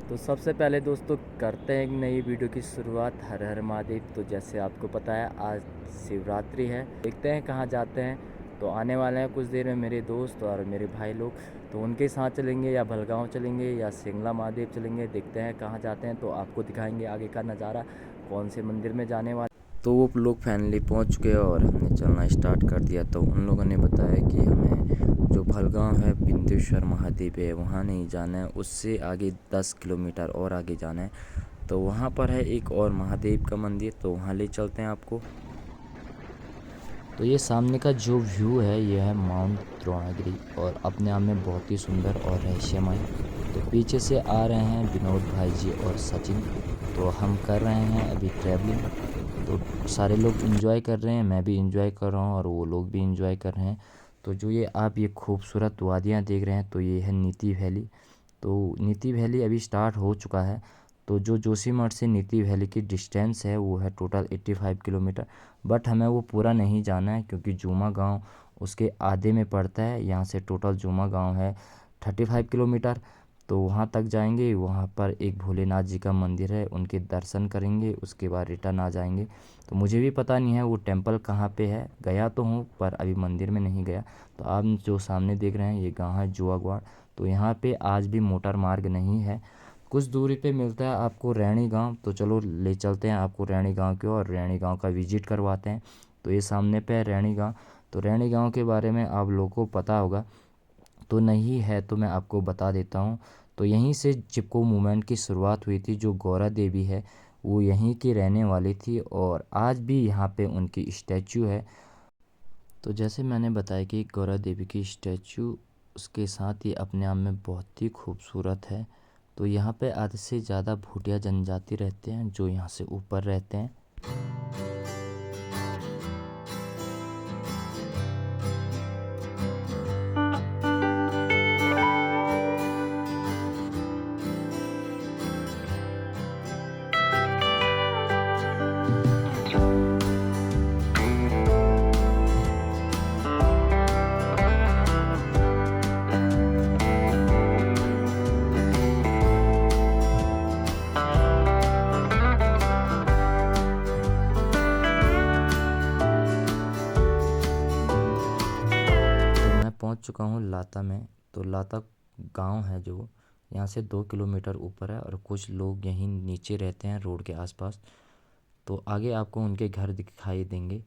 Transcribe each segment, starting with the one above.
तो सबसे पहले दोस्तों करते हैं एक नई वीडियो की शुरुआत। हर हर महादेव। तो जैसे आपको पता है आज शिवरात्रि है, देखते हैं कहाँ जाते हैं। तो आने वाले हैं कुछ देर में मेरे दोस्त और मेरे भाई लोग, तो उनके साथ चलेंगे या भलगांव चलेंगे या सिंगला महादेव चलेंगे, देखते हैं कहाँ जाते हैं। तो आपको दिखाएंगे आगे का नज़ारा, कौन से मंदिर में जाने वाले। तो वो लोग फाइनली पहुंच चुके और हमने चलना स्टार्ट कर दिया। तो उन लोगों ने बताया कि हमें जो भलगांव है बिंदेश्वर महादेव है वहाँ नहीं जाना है, उससे आगे 10 किलोमीटर और आगे जाना है। तो वहाँ पर है एक और महादेव का मंदिर, तो वहाँ ले चलते हैं आपको। तो ये सामने का जो व्यू है ये है माउंट द्रोणागिरी और अपने आप में बहुत ही सुंदर और रहस्यमय। तो पीछे से आ रहे हैं विनोद भाई जी और सचिन। तो हम कर रहे हैं अभी ट्रैवलिंग। तो सारे लोग एंजॉय कर रहे हैं, मैं भी एंजॉय कर रहा हूँ और वो लोग भी एंजॉय कर रहे हैं। तो जो ये आप ये खूबसूरत वादियाँ देख रहे हैं तो ये है नीति वैली। तो नीति वैली अभी स्टार्ट हो चुका है। तो जो जोशीमठ से नीति वैली की डिस्टेंस है वो है टोटल 85 किलोमीटर। बट हमें वो पूरा नहीं जाना है क्योंकि जूमा गांव उसके आधे में पड़ता है। यहाँ से टोटल जूमा गांव है 35 किलोमीटर। तो वहाँ तक जाएंगे, वहाँ पर एक भोलेनाथ जी का मंदिर है, उनके दर्शन करेंगे, उसके बाद रिटर्न आ जाएंगे। तो मुझे भी पता नहीं है वो टेम्पल कहाँ पे है, गया तो हूँ पर अभी मंदिर में नहीं गया। तो आप जो सामने देख रहे हैं ये गाँव है जुआगवाड़। तो यहाँ पे आज भी मोटर मार्ग नहीं है। कुछ दूरी पे मिलता है आपको रैणी गांव। तो चलो ले चलते हैं आपको रैणी गांव की और रैणी गांव का विजिट करवाते हैं। तो ये सामने पे है रैणी गांव। तो रैणी गांव के बारे में आप लोगों को पता होगा, तो नहीं है तो मैं आपको बता देता हूँ। तो यहीं से चिपको मूवमेंट की शुरुआत हुई थी। जो गौरा देवी है वो यहीं की रहने वाली थी और आज भी यहाँ पे उनकी स्टैचू है। तो जैसे मैंने बताया कि गौरा देवी की स्टैचू, उसके साथ ही अपने आप में बहुत ही खूबसूरत है। तो यहाँ पे आधे से ज़्यादा भूटिया जनजाति रहते हैं जो यहाँ से ऊपर रहते हैं। पहुंच चुका हूं लाता में। तो लाता गांव है जो यहाँ से 2 किलोमीटर ऊपर है और कुछ लोग यहीं नीचे रहते हैं रोड के आसपास। तो आगे आपको उनके घर दिखाई देंगे।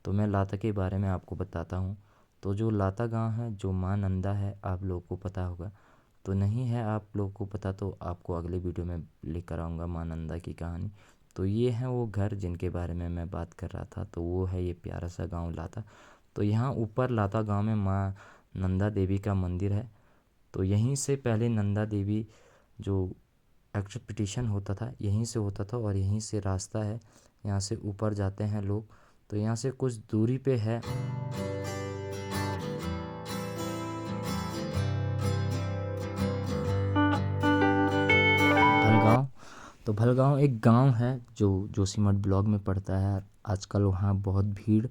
तो मैं लाता के बारे में आपको बताता हूँ। तो जो लाता गांव है, जो माँ नंदा है, आप लोगों को पता होगा। तो नहीं है आप लोगों को पता तो आपको अगले वीडियो में लेकर आऊँगा माँ नंदा की कहानी। तो ये हैं वो घर जिनके बारे में मैं बात कर रहा था। तो वो है ये प्यारा सा गांव लाता। तो यहाँ ऊपर लाता गांव में माँ नंदा देवी का मंदिर है। तो यहीं से पहले नंदा देवी जो एक्सपेडिशन होता था यहीं से होता था और यहीं से रास्ता है, यहाँ से ऊपर जाते हैं लोग। तो यहाँ से कुछ दूरी पे है भलगांव। तो भलगांव एक गांव है जो जोशीमठ ब्लॉक में पड़ता है। आजकल वहाँ बहुत भीड़,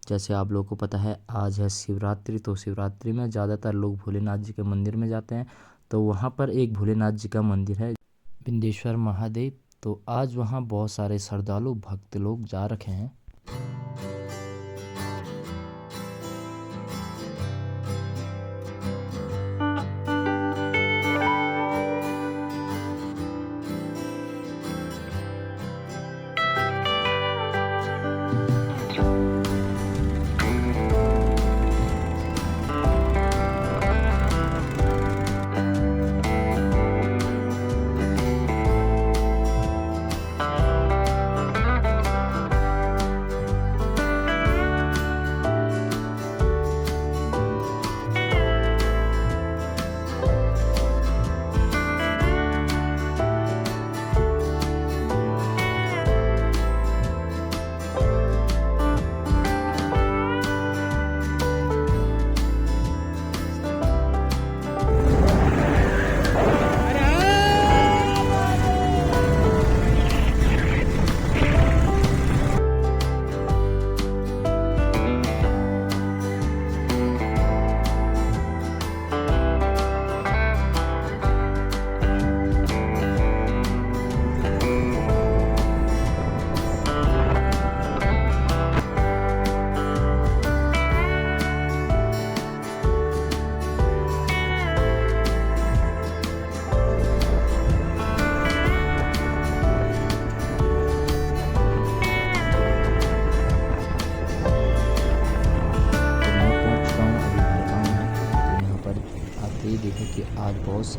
जैसे आप लोगों को पता है आज है शिवरात्रि। तो शिवरात्रि में ज़्यादातर लोग भोलेनाथ जी के मंदिर में जाते हैं। तो वहाँ पर एक भोलेनाथ जी का मंदिर है बिंदेश्वर महादेव। तो आज वहाँ बहुत सारे श्रद्धालु भक्त लोग जा रखे हैं।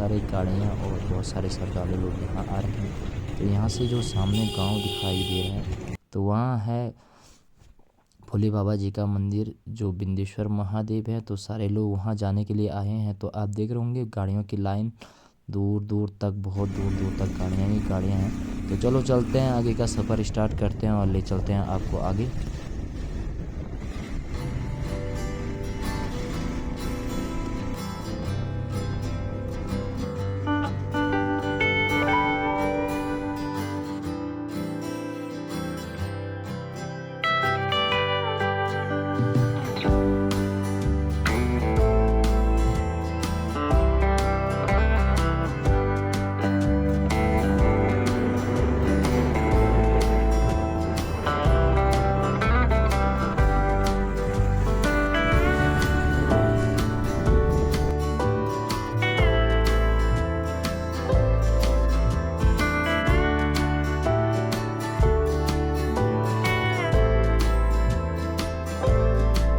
सारे गाड़ियाँ और बहुत सारे श्रद्धालु लोग यहाँ आ रहे हैं। तो यहाँ से जो सामने गांव दिखाई दे रहा है तो वहाँ है भोले बाबा जी का मंदिर जो बिंदेश्वर महादेव है। तो सारे लोग वहाँ जाने के लिए आए हैं। तो आप देख रहे होंगे गाड़ियों की लाइन दूर दूर तक, बहुत दूर दूर तक गाड़ियाँ ही गाड़ियाँ हैं। तो चलो चलते हैं, आगे का सफ़र स्टार्ट करते हैं और ले चलते हैं आपको आगे।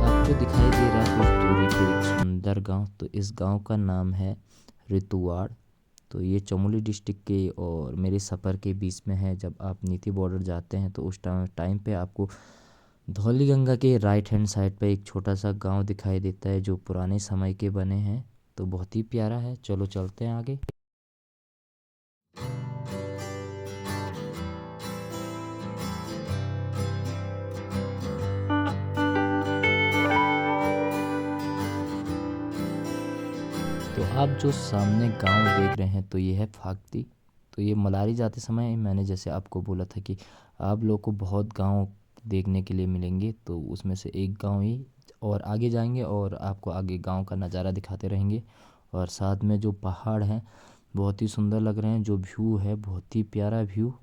आपको दिखाई दे रहा है कुछ दूरी पे एक सुंदर गांव। तो इस गांव का नाम है रितुवाड़। तो ये चमोली डिस्ट्रिक्ट के और मेरे सफ़र के बीच में है। जब आप नीति बॉर्डर जाते हैं तो उस टाइम पे आपको धौलीगंगा के राइट हैंड साइड पे एक छोटा सा गांव दिखाई देता है जो पुराने समय के बने हैं। तो बहुत ही प्यारा है। चलो चलते हैं आगे। तो आप जो सामने गांव देख रहे हैं तो ये है फागती। तो ये मलारी जाते समय मैंने जैसे आपको बोला था कि आप लोग को बहुत गांव देखने के लिए मिलेंगे। तो उसमें से एक गांव ही और आगे जाएंगे और आपको आगे गांव का नज़ारा दिखाते रहेंगे। और साथ में जो पहाड़ हैं बहुत ही सुंदर लग रहे हैं। जो व्यू है बहुत ही प्यारा व्यू।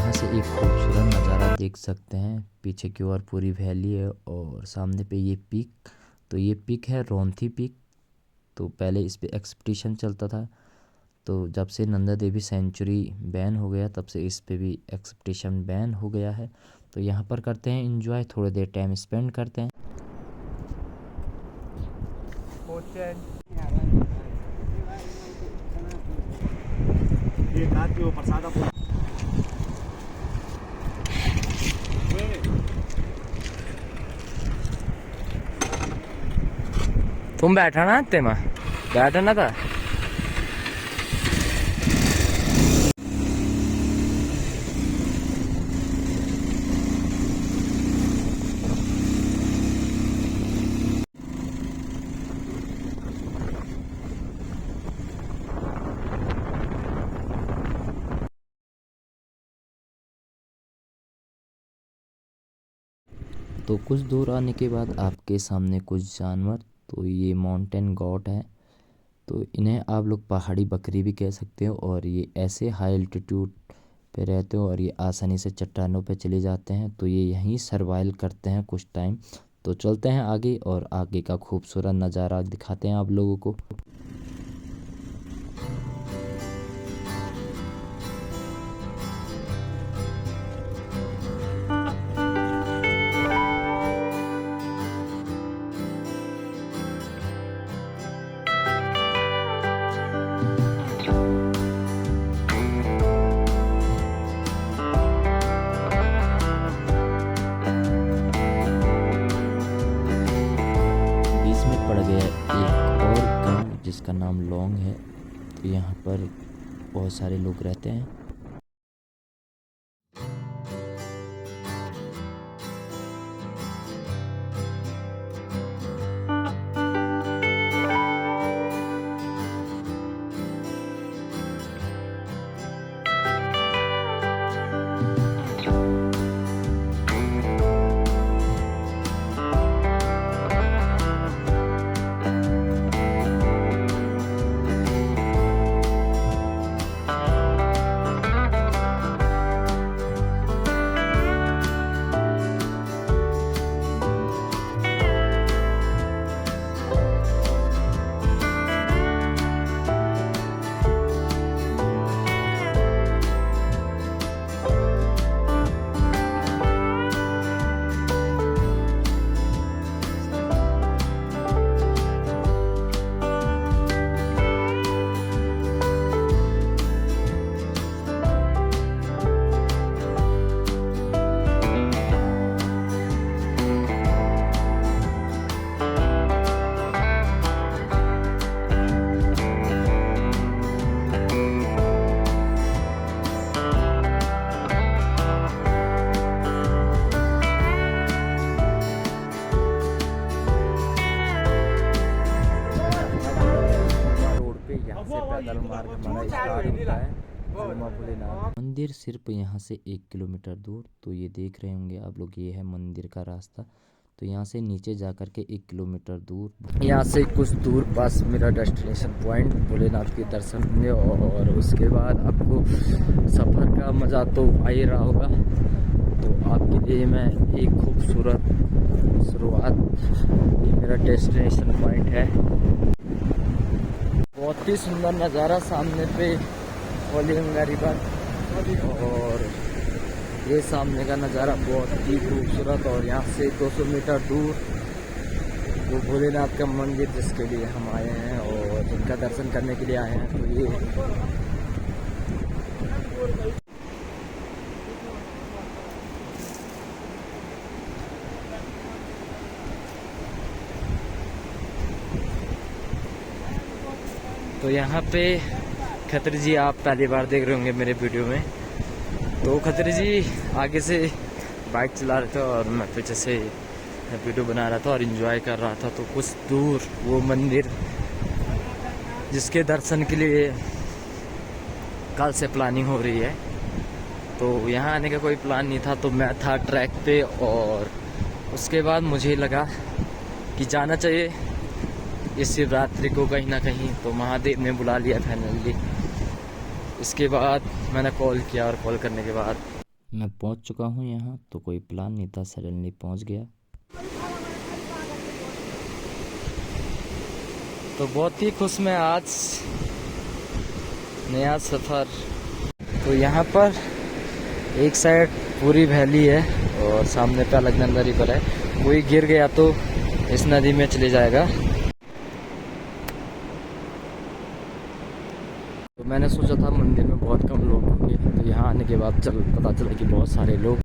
यहाँ से एक खूबसूरत नज़ारा देख सकते हैं। पीछे की ओर पूरी वैली है और सामने पे ये पीक, तो ये पीक है रोंथी पीक। तो पहले इस पे एक्सपीडिशन चलता था, तो जब से नंदा देवी सेंचुरी बैन हो गया तब से इस पे भी एक्सपीडिशन बैन हो गया है। तो यहाँ पर करते हैं एंजॉय, थोड़ी देर टाइम स्पेंड करते हैं। तुम बैठा ना ते में बैठा ना था। तो कुछ दूर आने के बाद आपके सामने कुछ जानवर, तो ये माउंटेन गॉट है। तो इन्हें आप लोग पहाड़ी बकरी भी कह सकते हो। और ये ऐसे हाई एल्टीट्यूड पे रहते हो और ये आसानी से चट्टानों पे चले जाते हैं। तो ये यहीं सर्वाइव करते हैं कुछ टाइम। तो चलते हैं आगे और आगे का खूबसूरत नज़ारा दिखाते हैं आप लोगों को। पड़ गया एक और गांव जिसका नाम लौंग है। तो यहाँ पर बहुत सारे लोग रहते हैं। पैदल मार्ग हमारा स्टार्ट होता है हनुमा भोलेनाथ मंदिर सिर्फ यहाँ से 1 किलोमीटर दूर। तो ये देख रहे होंगे आप लोग, ये है मंदिर का रास्ता। तो यहाँ से नीचे जा कर के 1 किलोमीटर दूर, यहाँ से कुछ दूर पास मेरा डेस्टिनेशन पॉइंट भोलेनाथ के दर्शन होंगे। और उसके बाद आपको सफ़र का मज़ा तो आ ही रहा होगा। तो आपके लिए मैं एक खूबसूरत शुरुआत, ये मेरा डेस्टिनेशन पॉइंट है। बहुत ही सुंदर नज़ारा सामने पे होलीगंगा रिवर, और ये सामने का नज़ारा बहुत ही खूबसूरत। और यहाँ से 200 मीटर दूर वो भोलेनाथ का मंदिर जिसके लिए हम आए हैं और जिनका दर्शन करने के लिए आए हैं। तो ये तो यहाँ पे खत्री जी आप पहली बार देख रहे होंगे मेरे वीडियो में। तो खत्री जी आगे से बाइक चला रहे थे और मैं पीछे से वीडियो बना रहा था और एंजॉय कर रहा था। तो कुछ दूर वो मंदिर जिसके दर्शन के लिए कल से प्लानिंग हो रही है। तो यहाँ आने का कोई प्लान नहीं था, तो मैं था ट्रैक पे और उसके बाद मुझे लगा कि जाना चाहिए इस शिवरात्रि को कहीं ना कहीं। तो महादेव ने बुला लिया फाइनली। इसके बाद मैंने कॉल किया और कॉल करने के बाद मैं पहुंच चुका हूं यहाँ, तो कोई प्लान नहीं था, सडनली पहुंच गया। तो बहुत ही खुश मैं आज, नया सफ़र। तो यहाँ पर एक साइड पूरी वैली है और सामने पे अलकनंदा रिवर है। कोई गिर गया तो इस नदी में चले जाएगा। तो मैंने सोचा था मंदिर में बहुत कम लोग होंगे, तो यहाँ आने के बाद पता चला कि बहुत सारे लोग।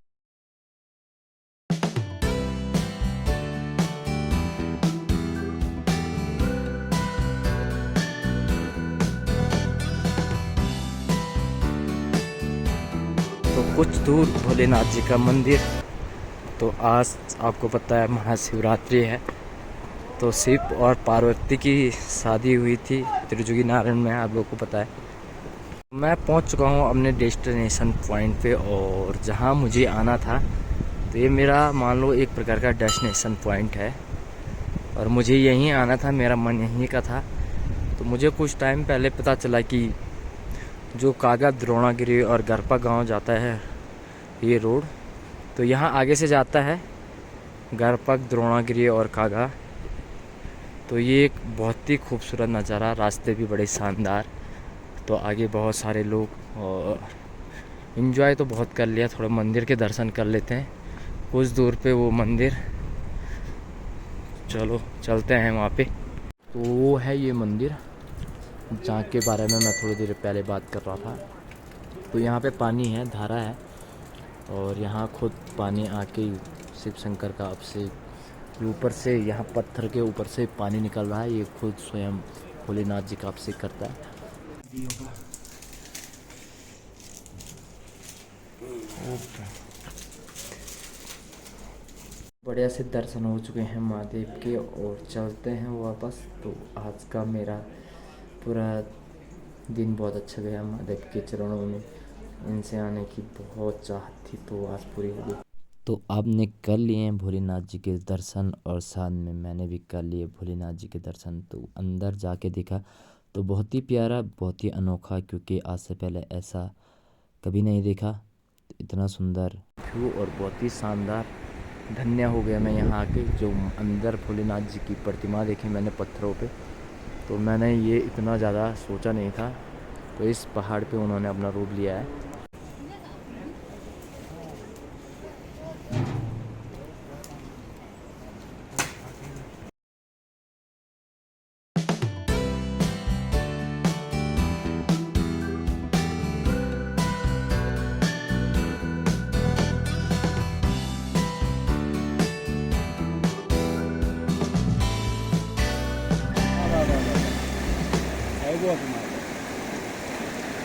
तो कुछ दूर भोलेनाथ जी का मंदिर। तो आज आपको पता है महाशिवरात्रि है, तो शिव और पार्वती की शादी हुई थी त्रिजुगी नारायण में, आप लोगों को पता है। मैं पहुंच चुका हूं अपने डेस्टिनेशन पॉइंट पे, और जहां मुझे आना था, तो ये मेरा मान लो एक प्रकार का डेस्टिनेशन पॉइंट है और मुझे यहीं आना था, मेरा मन यहीं का था। तो मुझे कुछ टाइम पहले पता चला कि जो कागा द्रोणागिरी और गरपा गांव जाता है ये रोड, तो यहाँ आगे से जाता है गरपा, द्रोणागिरी और कागा। तो ये एक बहुत ही खूबसूरत नज़ारा, रास्ते भी बड़े शानदार। तो आगे बहुत सारे लोग, और इन्जॉय तो बहुत कर लिया। थोड़ा मंदिर के दर्शन कर लेते हैं, कुछ दूर पे वो मंदिर, चलो चलते हैं वहाँ पे। तो वो है ये मंदिर जहाँ के बारे में मैं थोड़ी देर पहले बात कर रहा था। तो यहाँ पे पानी है, धारा है, और यहाँ खुद पानी आके शिव शंकर का अभिषेक, ऊपर से यहाँ पत्थर के ऊपर से पानी निकल रहा है, ये खुद स्वयं भोलेनाथ जी का अभिषेक करता है। बढ़िया से दर्शन हो चुके हैं महादेव के, और चलते हैं वापस। तो आज का मेरा पूरा दिन बहुत अच्छा गया महादेव के चरणों में। इनसे आने की बहुत चाहत थी, तो आज पूरी हो गई। तो आपने कर लिए हैं भोलेनाथ जी के दर्शन, और साथ में मैंने भी कर लिए भोलेनाथ जी के दर्शन। तो अंदर जाके देखा तो बहुत ही प्यारा, बहुत ही अनोखा, क्योंकि आज से पहले ऐसा कभी नहीं देखा। इतना सुंदर व्यू और बहुत ही शानदार, धन्य हो गया मैं यहाँ आके। जो अंदर भोलेनाथ जी की प्रतिमा देखी मैंने पत्थरों पे, तो मैंने ये इतना ज़्यादा सोचा नहीं था। तो इस पहाड़ पे उन्होंने अपना रूप लिया है।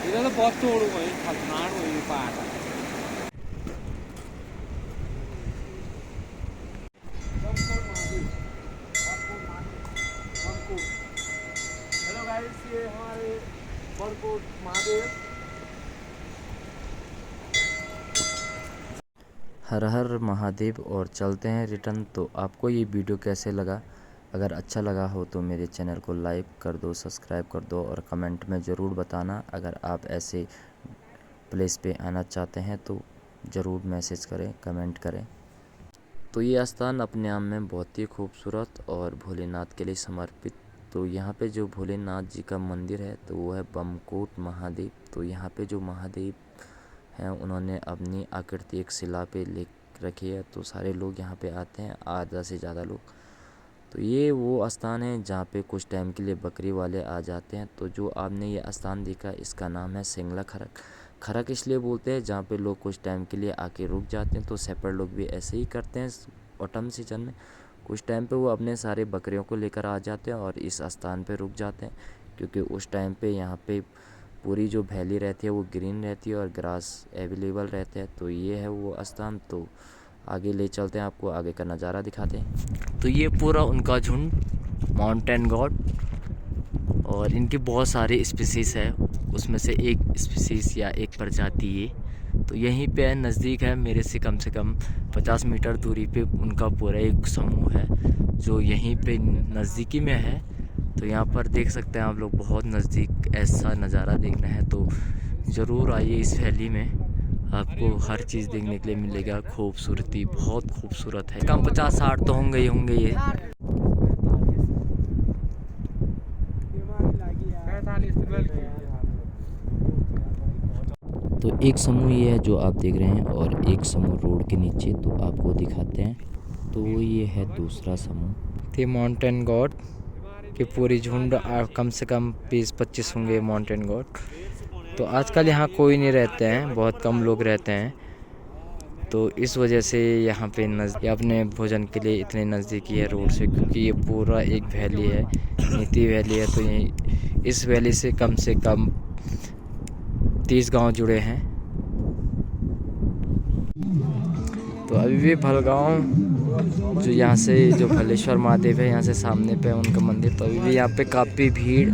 이래서 버스 오는 거예요. 나는 이 빠다. हेलो गाइस, ये हमारे बरकोट महादेव। हर हर महादेव, और चलते हैं रिटर्न। तो आपको ये वीडियो कैसे लगा? अगर अच्छा लगा हो तो मेरे चैनल को लाइक कर दो, सब्सक्राइब कर दो, और कमेंट में ज़रूर बताना। अगर आप ऐसे प्लेस पे आना चाहते हैं तो ज़रूर मैसेज करें, कमेंट करें। तो ये स्थान अपने आप में बहुत ही खूबसूरत और भोलेनाथ के लिए समर्पित। तो यहाँ पे जो भोलेनाथ जी का मंदिर है, तो वो है बमकोट महादेव। तो यहाँ पे जो महादेव हैं, उन्होंने अपनी आकृति एक शिला पे लिख रखी है। तो सारे लोग यहाँ पे आते हैं, आधा से ज़्यादा लोग। तो ये वो स्थान है जहाँ पे कुछ टाइम के लिए बकरी वाले आ जाते हैं। तो जो आपने ये स्थान देखा, इसका नाम है सिंगला खरक। खरक इसलिए बोलते हैं जहाँ पे लोग कुछ टाइम के लिए आके रुक जाते हैं। तो सेपरेट लोग भी ऐसे ही करते हैं ऑटम सीजन में। कुछ टाइम पे वो अपने सारे बकरियों को लेकर आ जाते हैं और इस स्थान पे रुक जाते हैं, क्योंकि उस टाइम पे यहाँ पे पूरी जो वैली रहती है वो ग्रीन रहती है और ग्रास अवेलेबल रहते हैं। तो ये है वो स्थान। तो आगे ले चलते हैं, आपको आगे का नज़ारा दिखाते हैं। तो ये पूरा उनका झुंड, माउंटेन गॉड, और इनकी बहुत सारे स्पीसीज़ है, उसमें से एक स्पीसीज़ या एक प्रजाति ये। तो यहीं पे है, नज़दीक है मेरे से कम 50 मीटर दूरी पे उनका पूरा एक समूह है जो यहीं पे नज़दीकी में है। तो यहाँ पर देख सकते हैं आप लोग, बहुत नज़दीक। ऐसा नज़ारा देखना है तो ज़रूर आइए इस वैली में। आपको हर चीज़ देखने के लिए मिलेगा। खूबसूरती बहुत खूबसूरत है। कम 50-60 तो होंगे ये। तो एक समूह ये है जो आप देख रहे हैं और एक समूह रोड के नीचे, तो आपको दिखाते हैं। तो ये है दूसरा समूह। ये माउंटेन गॉड की पूरी झुंड कम से कम 20-25 होंगे माउंटेन गॉड। तो आजकल यहाँ कोई नहीं रहते हैं, बहुत कम लोग रहते हैं। तो इस वजह से यहाँ पे अपने भोजन के लिए इतने नज़दीकी है रोड से, क्योंकि ये पूरा एक वैली है, नीति वैली है। तो यही इस वैली से कम 30 गांव जुड़े हैं। तो अभी भी भलगांव जो यहाँ से जो भलेश्वर महादेव है, यहाँ से सामने पे उनका मंदिर, तो अभी भी यहाँ पे काफ़ी भीड़